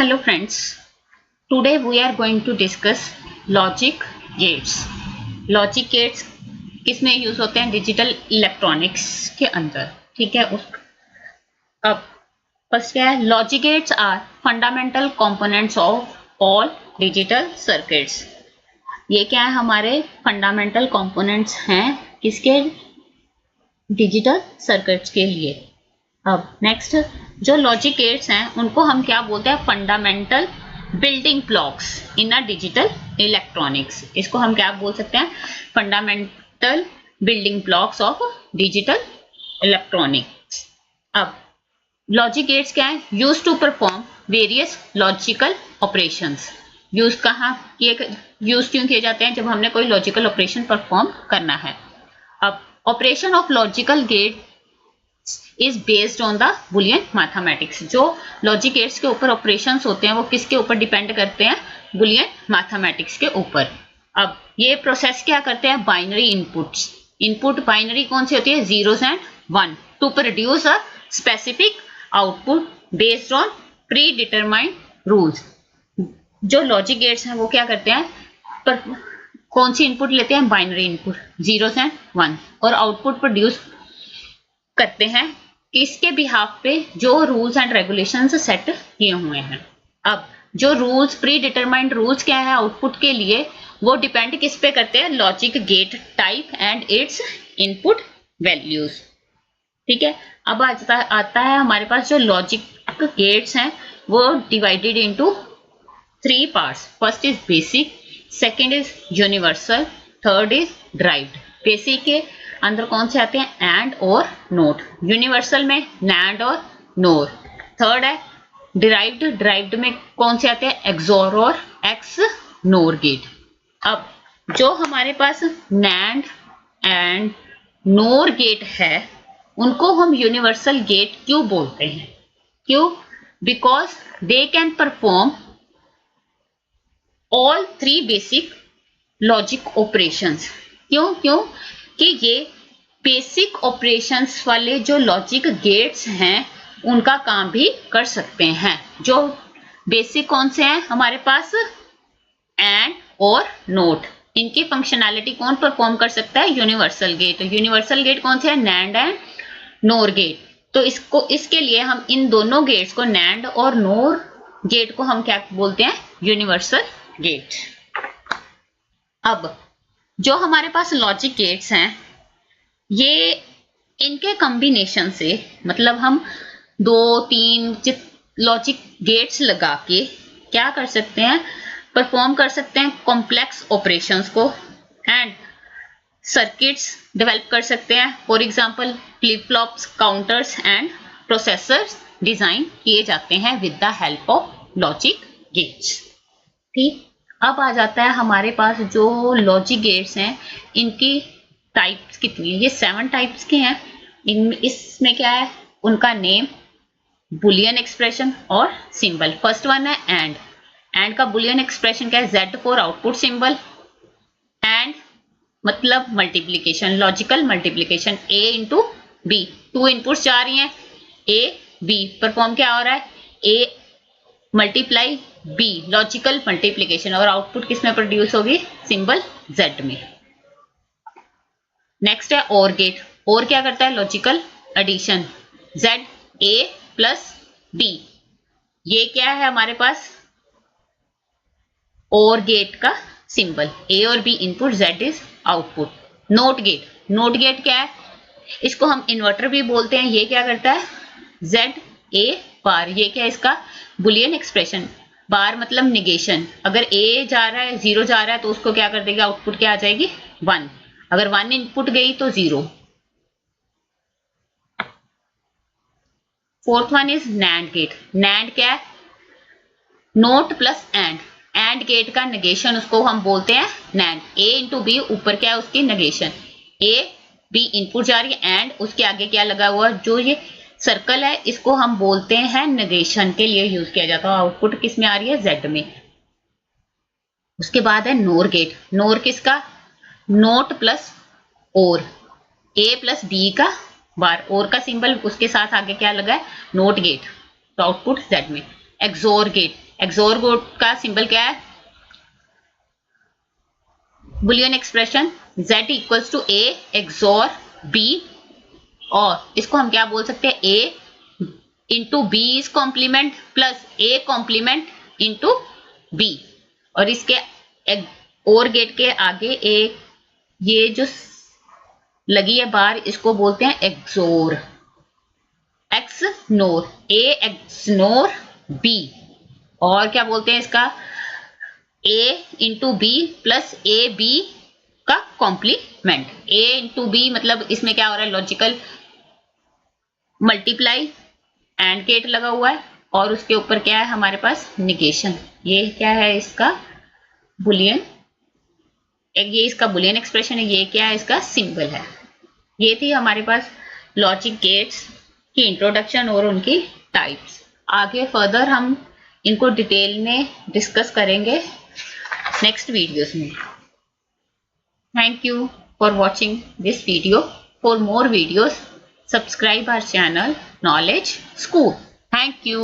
Hello friends, today we are going to discuss logic gates. Logic gates किसमें use होते हैं? Digital electronics के अंदर। ठीक है। अब फर्स्ट क्या है? Logic gates are fundamental components of all digital circuits. ये क्या है? हमारे फंडामेंटल कंपोनेंट्स हैं किसके? डिजिटल सर्किट्स के लिए। अब नेक्स्ट, जो लॉजिक गेट्स हैं उनको हम क्या बोलते हैं? Fundamental building blocks in a digital electronics. इसको हम क्या बोल सकते हैं? Fundamental building blocks of digital electronics. अब लॉजिक गेट्स क्या है? Use to perform various logical operations. Use कहाँ किए, यूज क्यों किए जाते हैं? जब हमने कोई लॉजिकल ऑपरेशन परफॉर्म करना है। अब operation of logical gate is based on the boolean mathematics. जो लॉजिक गेट्स के ऊपर ऑपरेशंस होते हैं वो किसके ऊपर डिपेंड करते हैं? बुलियन मैथमेटिक्स के ऊपर। अब ये प्रोसेस क्या करते हैं? Binary inputs. इनपुट बाइनरी कौन सी होती है? Zeros and one two produce a specific output based on pre determined rules. जो लॉजिक गेट्स हैं वो क्या करते हैं? पर कौन सी इनपुट लेते हैं? Binary input, zeros and one, और आउटपुट प्रोड्यूस करते हैं इसके बिहाफ पे जो रूल्स एंड रेगुलेशंस सेट किए हुए हैं। अब जो रूल्स, प्री डिटरमाइंड रूल्स क्या है आउटपुट के लिए, वो डिपेंड किस पे करते हैं? Logic gate type and its input values. ठीक है। अब आता है हमारे पास जो लॉजिक गेट्स हैं वो divided into three parts. First is basic, second is universal, third is derived. Basic के अंदर कौन से आते हैं? एंड और नोट। यूनिवर्सल में नैंड और नोर। थर्ड है डिराइव्ड। डिराइव्ड में कौन से आते हैं? एक्सोर और एक्स नोर गेट। अब जो हमारे पास नैंड एंड नोर गेट है उनको हम यूनिवर्सल गेट क्यों बोलते हैं? क्यों? Because they can perform all three basic logic operations. क्यों? कि ये बेसिक ऑपरेशंस वाले जो लॉजिक गेट्स हैं उनका काम भी कर सकते हैं। जो बेसिक कौन से हैं हमारे पास? एंड और नोट। इनकी फंक्शनैलिटी कौन परफॉर्म कर सकता है? Universal gate. यूनिवर्सल गेट कौन से है? NAND and NOR gate. तो इसके लिए हम इन दोनों गेट्स को, नैंड और नोर गेट को हम क्या बोलते हैं? Universal gate. अब जो हमारे पास लॉजिक गेट्स हैं ये इनके कॉम्बिनेशन से, मतलब हम दो तीन लॉजिक गेट्स लगा के क्या कर सकते हैं? परफॉर्म कर सकते हैं कॉम्प्लेक्स ऑपरेशंस को एंड सर्किट्स डेवलप कर सकते हैं। For example flip flops, counters and processors design किए जाते हैं with the help of logic gates. ठीक। अब आ जाता है हमारे पास जो लॉजिक गेट्स हैं इनकी टाइप्स कितनी है? ये 7 टाइप्स के हैं। इसमें क्या है? उनका नेम, बुलियन एक्सप्रेशन और सिंबल। फर्स्ट वन है एंड। एंड का बुलियन एक्सप्रेशन क्या है? Z for output symbol. And मतलब multiplication, logical multiplication, A into B. 2 inputs जा रही हैं, A B, परफॉर्म क्या हो रहा है? A multiply B, logical multiplication, और आउटपुट किसमें प्रोड्यूस होगी? सिंबल Z में। नेक्स्ट है और गेट। और क्या करता है? Logical addition, Z A plus B। ये क्या है हमारे पास? और गेट का सिंबल। A और B input, Z is output. NOT gate. NOT gate क्या है? इसको हम इन्वर्टर भी बोलते हैं। ये क्या करता है? Z A बार। ये क्या है इसका? Boolean expression. बार मतलब निगेशन। अगर A जा रहा है, 0 जा रहा है, तो उसको क्या कर देगा? आउटपुट क्या आ जाएगी? 1। अगर 1 इनपुट गई तो 0। Fourth one is NAND gate. NAND क्या है? NOT plus AND. AND gate का नेगेशन उसको हम बोलते हैं नैंड। A इंटू बी, ऊपर क्या है उसकी? नेगेशन। A B इनपुट जा रही है एंड उसके आगे क्या लगा हुआ? जो ये सर्कल है इसको हम बोलते हैं नेगेशन के लिए यूज किया जाता है। आउटपुट किस में आ रही है? Z में। उसके बाद है नोर गेट। नोर किसका? Not plus or. A plus B का बार, और का सिंबल, उसके साथ आगे क्या लगा है? नोट गेट, तो आउटपुट Z में। XOR gate. एक्सोर कोड का सिंबल क्या है? Boolean expression z equals to a XOR b, और इसको हम क्या बोल सकते हैं? a into B is complement plus a complement into b, और इसके और गेट के आगे एक ये जो लगी है बार, इसको बोलते हैं XOR, XNOR, a XNOR b, और क्या बोलते हैं इसका? a into B plus A B का कॉम्प्लीमेंट। a इंटू बी मतलब इसमें क्या हो रहा है? लॉजिकल मल्टीप्लाई, एंड गेट लगा हुआ है, और उसके ऊपर क्या है हमारे पास? निगेशन। ये क्या है इसका? बुलियन, ये इसका बुलियन एक्सप्रेशन है, ये क्या है? इसका सिंबल है। ये थी हमारे पास लॉजिक गेट्स की इंट्रोडक्शन और उनकी टाइप्स। आगे फर्दर हम इनको डिटेल में डिस्कस करेंगे नेक्स्ट वीडियोस में। Thank you for watching this video. For more videos subscribe our channel Knowledge School. Thank you.